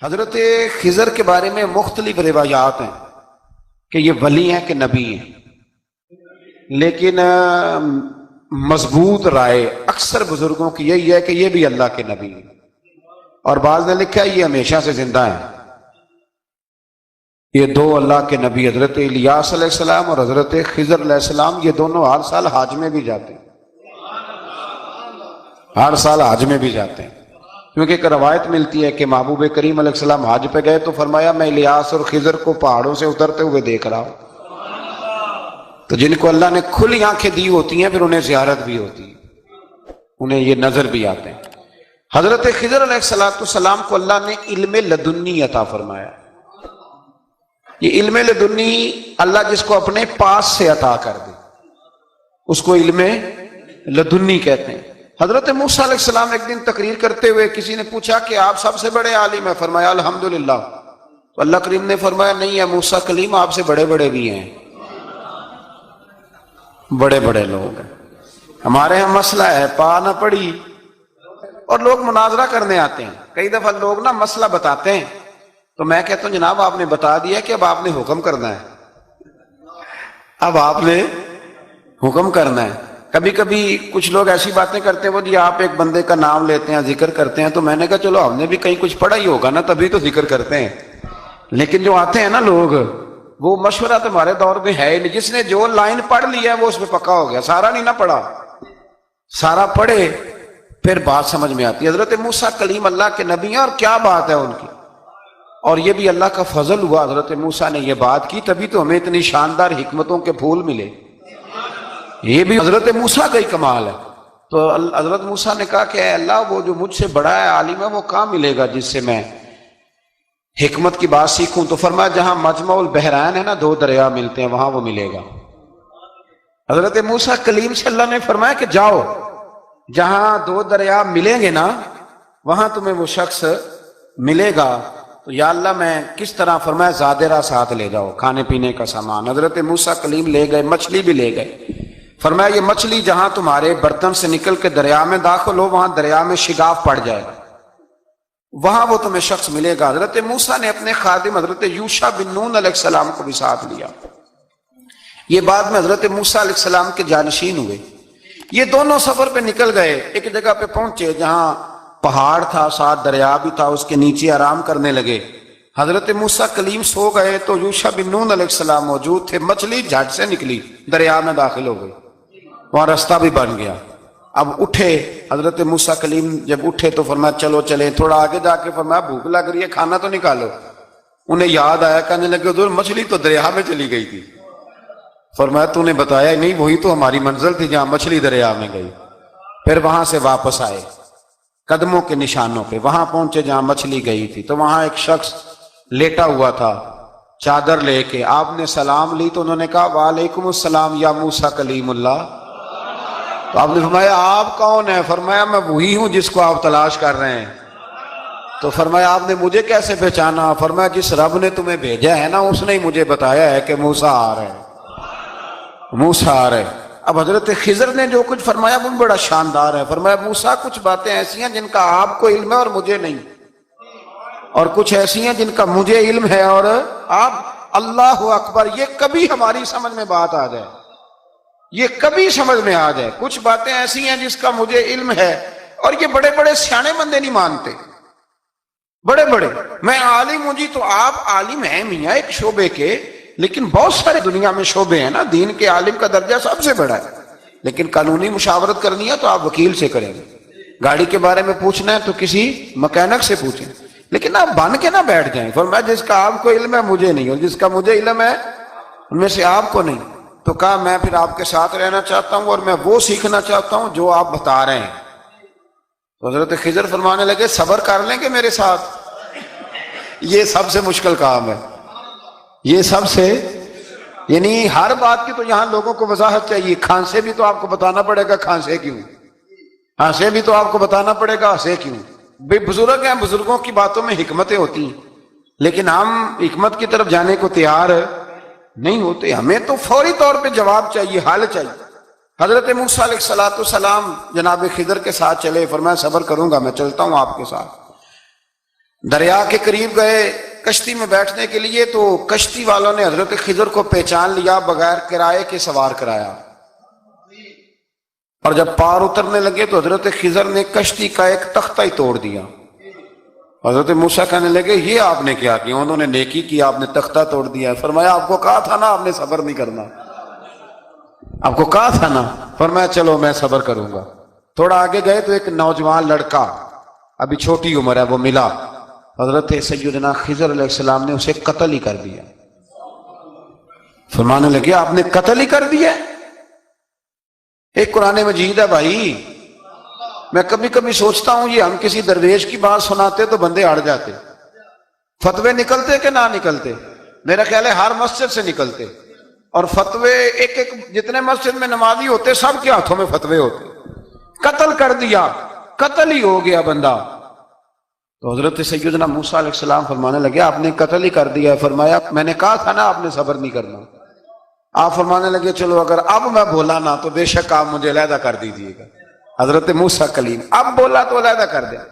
حضرت خضر کے بارے میں مختلف روایات ہیں کہ یہ ولی ہیں کہ نبی ہیں، لیکن مضبوط رائے اکثر بزرگوں کی یہی ہے کہ یہ بھی اللہ کے نبی ہیں، اور بعض نے لکھا ہے یہ ہمیشہ سے زندہ ہیں۔ یہ دو اللہ کے نبی حضرت الیاس علیہ السلام اور حضرت خضر علیہ السلام، یہ دونوں ہر سال حج میں بھی جاتے ہیں، ہر سال حج میں بھی جاتے ہیں، کیونکہ ایک روایت ملتی ہے کہ محبوب کریم علیہ السلام حج پہ گئے تو فرمایا میں الیاس اور خضر کو پہاڑوں سے اترتے ہوئے دیکھ رہا ہوں۔ تو جن کو اللہ نے کھلی آنکھیں دی ہوتی ہیں پھر انہیں زیارت بھی ہوتی ہے، انہیں یہ نظر بھی آتے ہیں۔ حضرت خضر علیہ السلام کو اللہ نے علم لدنی عطا فرمایا۔ یہ علم لدنی اللہ جس کو اپنے پاس سے عطا کر دے اس کو علم لدنی کہتے ہیں۔ حضرت موسیٰ علیہ السلام ایک دن تقریر کرتے ہوئے کسی نے پوچھا کہ آپ سب سے بڑے عالم ہیں، فرمایا الحمدللہ۔ تو اللہ کریم نے فرمایا نہیں ہے موسیٰ کلیم، آپ سے بڑے بڑے بھی ہیں، بڑے بڑے لوگ ہیں۔ ہمارے یہاں مسئلہ ہے پا نہ پڑی اور لوگ مناظرہ کرنے آتے ہیں۔ کئی دفعہ لوگ نا مسئلہ بتاتے ہیں تو میں کہتا ہوں جناب آپ نے بتا دیا کہ اب آپ نے حکم کرنا ہے، اب آپ نے حکم کرنا ہے۔ کبھی کبھی کچھ لوگ ایسی باتیں کرتے ہیں وہ جی آپ ایک بندے کا نام لیتے ہیں ذکر کرتے ہیں، تو میں نے کہا چلو ہم نے بھی کہیں کچھ پڑھا ہی ہوگا نا تبھی تو ذکر کرتے ہیں، لیکن جو آتے ہیں نا لوگ وہ مشورہ تمہارے دور میں ہے ہی نہیں۔ جس نے جو لائن پڑھ لی ہے وہ اس پہ پکا ہو گیا، سارا نہیں نہ پڑھا، سارا پڑھے پھر بات سمجھ میں آتی ہے۔ حضرت موسیٰ کلیم اللہ کے نبی ہیں اور کیا بات ہے ان کی، اور یہ بھی اللہ کا فضل ہوا حضرت موسیٰ نے یہ بات کی تبھی تو ہمیں اتنی شاندار حکمتوں کے پھول ملے، یہ بھی حضرت موسیٰ کا ہی کمال ہے۔ تو حضرت موسیٰ نے کہا کہ اے اللہ وہ جو مجھ سے بڑا ہے عالم ہے وہ کہاں ملے گا جس سے میں حکمت کی بات سیکھوں؟ تو فرمایا جہاں مجمع البحرین ہے نا، دو دریا ملتے ہیں، وہاں وہ ملے گا۔ حضرت موسیٰ کلیم سے اللہ نے فرمایا کہ جاؤ جہاں دو دریا ملیں گے نا وہاں تمہیں وہ شخص ملے گا۔ تو یا اللہ میں کس طرح؟ فرمایا زادرہ ساتھ لے جاؤ، کھانے پینے کا سامان۔ حضرت موسیٰ کلیم لے گئے، مچھلی بھی لے گئے۔ فرمایا یہ مچھلی جہاں تمہارے برتن سے نکل کے دریا میں داخل ہو وہاں دریا میں شگاف پڑ جائے گا، وہاں وہ تمہیں شخص ملے گا۔ حضرت موسیٰ نے اپنے خادم حضرت یوشع بن نون علیہ السلام کو بھی ساتھ لیا۔ یہ بعد میں حضرت موسیٰ علیہ السلام کے جانشین ہوئے۔ یہ دونوں سفر پہ نکل گئے، ایک جگہ پہ پہنچے جہاں پہاڑ تھا، ساتھ دریا بھی تھا، اس کے نیچے آرام کرنے لگے۔ حضرت موسیٰ کلیم سو گئے تو یوشع بن نون علیہ السلام موجود تھے، مچھلی جھٹ سے نکلی، دریا میں داخل ہو گئی، وہاں راستہ بھی بن گیا۔ اب اٹھے حضرت موسیٰ کلیم، جب اٹھے تو فرمایا چلو چلیں، تھوڑا آگے جا کے فرمایا بھوک لگ رہی ہے کھانا تو نکالو۔ انہیں یاد آیا، کہنے لگے حضور مچھلی تو دریا میں چلی گئی تھی۔ فرمایا تو نے بتایا ہی نہیں، وہی تو ہماری منزل تھی جہاں مچھلی دریا میں گئی۔ پھر وہاں سے واپس آئے قدموں کے نشانوں پہ، وہاں پہنچے جہاں مچھلی گئی تھی تو وہاں ایک شخص لیٹا ہوا تھا چادر لے کے۔ آپ نے سلام لی تو انہوں نے کہا وعلیکم السلام یا موسیٰ کلیم اللہ۔ تو آپ نے فرمایا آپ کون ہیں؟ فرمایا میں وہی ہوں جس کو آپ تلاش کر رہے ہیں۔ تو فرمایا آپ نے مجھے کیسے پہچانا؟ فرمایا جس رب نے تمہیں بھیجا ہے نا اس نے ہی مجھے بتایا ہے کہ موسیٰ آ رہے ہیں، موسیٰ آ رہے ہیں۔ اب حضرت خضر نے جو کچھ فرمایا وہ بڑا شاندار ہے۔ فرمایا موسیٰ کچھ باتیں ایسی ہیں جن کا آپ کو علم ہے اور مجھے نہیں، اور کچھ ایسی ہیں جن کا مجھے علم ہے اور آپ۔ اللہ اکبر، یہ کبھی ہماری سمجھ میں بات آ جائے، یہ کبھی سمجھ میں آ جائے۔ کچھ باتیں ایسی ہیں جس کا مجھے علم ہے اور یہ بڑے بڑے سیانے بندے نہیں مانتے، بڑے بڑے میں عالم ہوں جی، تو آپ عالم ہیں میاں ایک شعبے کے، لیکن بہت سارے دنیا میں شعبے ہیں نا، دین کے عالم کا درجہ سب سے بڑا ہے، لیکن قانونی مشاورت کرنی ہے تو آپ وکیل سے کریں گے، گاڑی کے بارے میں پوچھنا ہے تو کسی مکینک سے پوچھیں، لیکن آپ بن کے نہ بیٹھ جائیں۔ فرمایا جس کا آپ کو علم ہے مجھے نہیں، اور جس کا مجھے علم ہے ان میں سے آپ کو نہیں۔ تو کہا میں پھر آپ کے ساتھ رہنا چاہتا ہوں اور میں وہ سیکھنا چاہتا ہوں جو آپ بتا رہے ہیں۔ تو حضرت خضر فرمانے لگے صبر کر لیں گے میرے ساتھ؟ یہ سب سے مشکل کام ہے، یہ سب سے، یعنی ہر بات کی تو یہاں لوگوں کو وضاحت چاہیے۔ کھانسے بھی تو آپ کو بتانا پڑے گا کھانسے کیوں، ہنسے بھی تو آپ کو بتانا پڑے گا ہنسے کیوں۔ بے بزرگ ہیں، بزرگوں کی باتوں میں حکمتیں ہوتی ہیں، لیکن ہم حکمت کی طرف جانے کو تیار نہیں ہوتے، ہمیں تو فوری طور پہ جواب چاہیے، حل چاہیے۔ حضرت موسیٰ علیہ السلام جناب خضر کے ساتھ چلے، فرمایا صبر کروں گا، میں چلتا ہوں آپ کے ساتھ۔ دریا کے قریب گئے کشتی میں بیٹھنے کے لیے، تو کشتی والوں نے حضرت خضر کو پہچان لیا، بغیر کرائے کے سوار کرایا، اور جب پار اترنے لگے تو حضرت خضر نے کشتی کا ایک تختہ ہی توڑ دیا۔ حضرت موسیٰ کہنے لگے یہ آپ نے کیا کیا؟ انہوں نے نیکی کی، آپ نے تختہ توڑ دیا۔ فرمایا آپ کو کہا تھا نا آپ نے صبر نہیں کرنا، آپ کو کہا تھا نا۔ فرمایا چلو میں صبر کروں گا۔ تھوڑا آگے گئے تو ایک نوجوان لڑکا، ابھی چھوٹی عمر ہے، وہ ملا۔ حضرت سیدنا خضر علیہ السلام نے اسے قتل ہی کر دیا۔ فرمانے لگے آپ نے قتل ہی کر دیا؟ ایک قرآن مجید ہے بھائی۔ میں کبھی کبھی سوچتا ہوں یہ ہم کسی درویش کی بات سناتے تو بندے اڑ جاتے، فتوے نکلتے کہ نہ نکلتے؟ میرا خیال ہے ہر مسجد سے نکلتے، اور فتوے ایک جتنے مسجد میں نمازی ہوتے سب کے ہاتھوں میں فتوے ہوتے۔ قتل کر دیا، قتل ہی ہو گیا بندہ۔ تو حضرت سیدنا موسیٰ علیہ السلام فرمانے لگے آپ نے قتل ہی کر دیا۔ فرمایا میں نے کہا تھا نا آپ نے صبر نہیں کرنا۔ آپ فرمانے لگے چلو اگر اب میں بولا نا تو بے شک آپ مجھے علیحدہ کر دیجیے گا۔ حضرت موسیٰ کلیم اب بولا تو علیحدہ کر دیا۔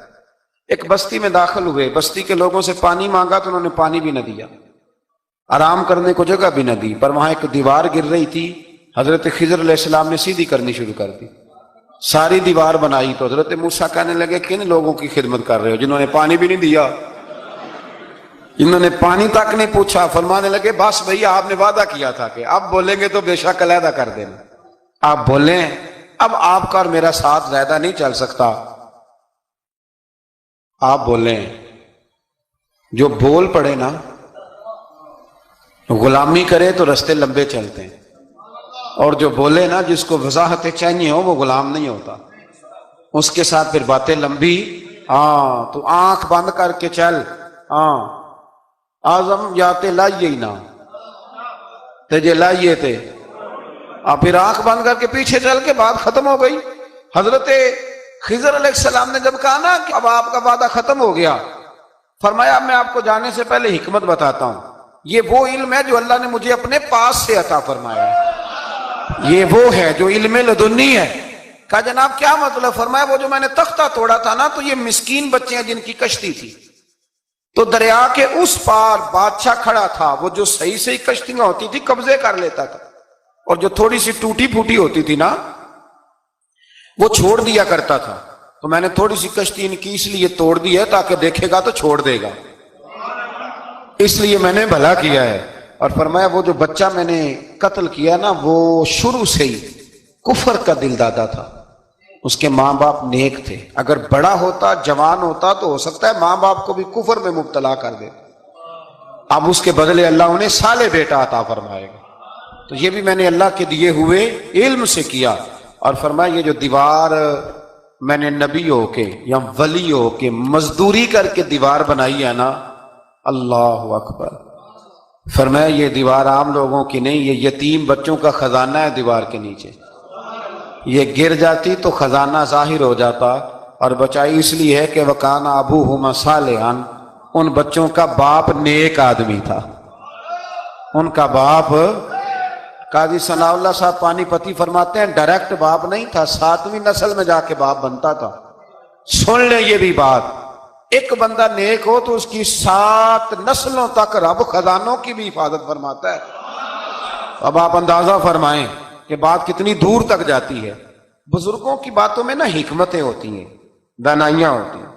ایک بستی میں داخل ہوئے، بستی کے لوگوں سے پانی مانگا تو انہوں نے پانی بھی نہ دیا، آرام کرنے کو جگہ بھی نہ دی، پر وہاں ایک دیوار گر رہی تھی، حضرت خضر علیہ السلام نے سیدھی کرنی شروع کر دی، ساری دیوار بنائی۔ تو حضرت موسیٰ کہنے لگے کن لوگوں کی خدمت کر رہے ہو جنہوں نے پانی بھی نہیں دیا، انہوں نے پانی تک نہیں پوچھا۔ فرمانے لگے بس بھیا آپ نے وعدہ کیا تھا کہ اب بولیں گے تو بے شک علیحدہ کر دینا، آپ بولیں اب آپ کا اور میرا ساتھ زیادہ نہیں چل سکتا، آپ بولیں۔ جو بول پڑے نا، غلامی کرے تو رستے لمبے چلتے ہیں، اور جو بولے نا جس کو وضاحت چاہیے ہو وہ غلام نہیں ہوتا، اس کے ساتھ پھر باتیں لمبی۔ ہاں تو آنکھ بند کر کے چل، ہاں آزم جاتے لائیے ہی نہ تجھے لائیے تھے، اور پھر آنکھ بند کر کے پیچھے چل کے بات ختم ہو گئی۔ حضرت خضر علیہ السلام نے جب کہا نا کہ اب آپ کا وعدہ ختم ہو گیا، فرمایا میں آپ کو جانے سے پہلے حکمت بتاتا ہوں، یہ وہ علم ہے جو اللہ نے مجھے اپنے پاس سے عطا فرمایا ہے، یہ وہ ہے جو علم لدنی ہے۔ کہا جناب کیا مطلب؟ فرمایا وہ جو میں نے تختہ توڑا تھا نا، تو یہ مسکین بچے ہیں جن کی کشتی تھی، تو دریا کے اس پار بادشاہ کھڑا تھا، وہ جو صحیح صحیح کشتیاں ہوتی تھی قبضے کر لیتا تھا، اور جو تھوڑی سی ٹوٹی پھوٹی ہوتی تھی نا وہ چھوڑ دیا کرتا تھا۔ تو میں نے تھوڑی سی کشتی ان کی اس لیے توڑ دی ہے تاکہ دیکھے گا تو چھوڑ دے گا، اس لیے میں نے بھلا کیا ہے۔ اور فرمایا وہ جو بچہ میں نے قتل کیا نا وہ شروع سے ہی کفر کا دل دادا تھا، اس کے ماں باپ نیک تھے، اگر بڑا ہوتا جوان ہوتا تو ہو سکتا ہے ماں باپ کو بھی کفر میں مبتلا کر دے، اب اس کے بدلے اللہ انہیں صالح بیٹا عطا فرمائے گا۔ تو یہ بھی میں نے اللہ کے دیے ہوئے علم سے کیا۔ اور فرمایا یہ جو دیوار میں نے نبی ہو کے یا ولی ہو کے مزدوری کر کے دیوار بنائی ہے نا، اللہ اکبر، فرمایا یہ دیوار عام لوگوں کی نہیں، یہ یتیم بچوں کا خزانہ ہے دیوار کے نیچے، یہ گر جاتی تو خزانہ ظاہر ہو جاتا، اور بچائی اس لیے ہے کہ وَكَانَ أَبُوهُمَا صَالِحًا، ان بچوں کا باپ نیک آدمی تھا، ان کا باپ۔ قاضی ثناء اللہ صاحب پانی پتی فرماتے ہیں ڈائریکٹ باپ نہیں تھا، 7ویں نسل میں جا کے باپ بنتا تھا۔ سن لیں یہ بھی بات، ایک بندہ نیک ہو تو اس کی 7 نسلوں تک رب خزانوں کی بھی حفاظت فرماتا ہے۔ اب آپ اندازہ فرمائیں کہ بات کتنی دور تک جاتی ہے۔ بزرگوں کی باتوں میں نا حکمتیں ہوتی ہیں، دانائیاں ہوتی ہیں۔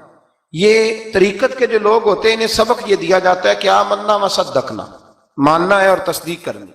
یہ طریقت کے جو لوگ ہوتے ہیں انہیں سبق یہ دیا جاتا ہے کہ آمنا و صدقنا، ماننا ہے اور تصدیق کرنی۔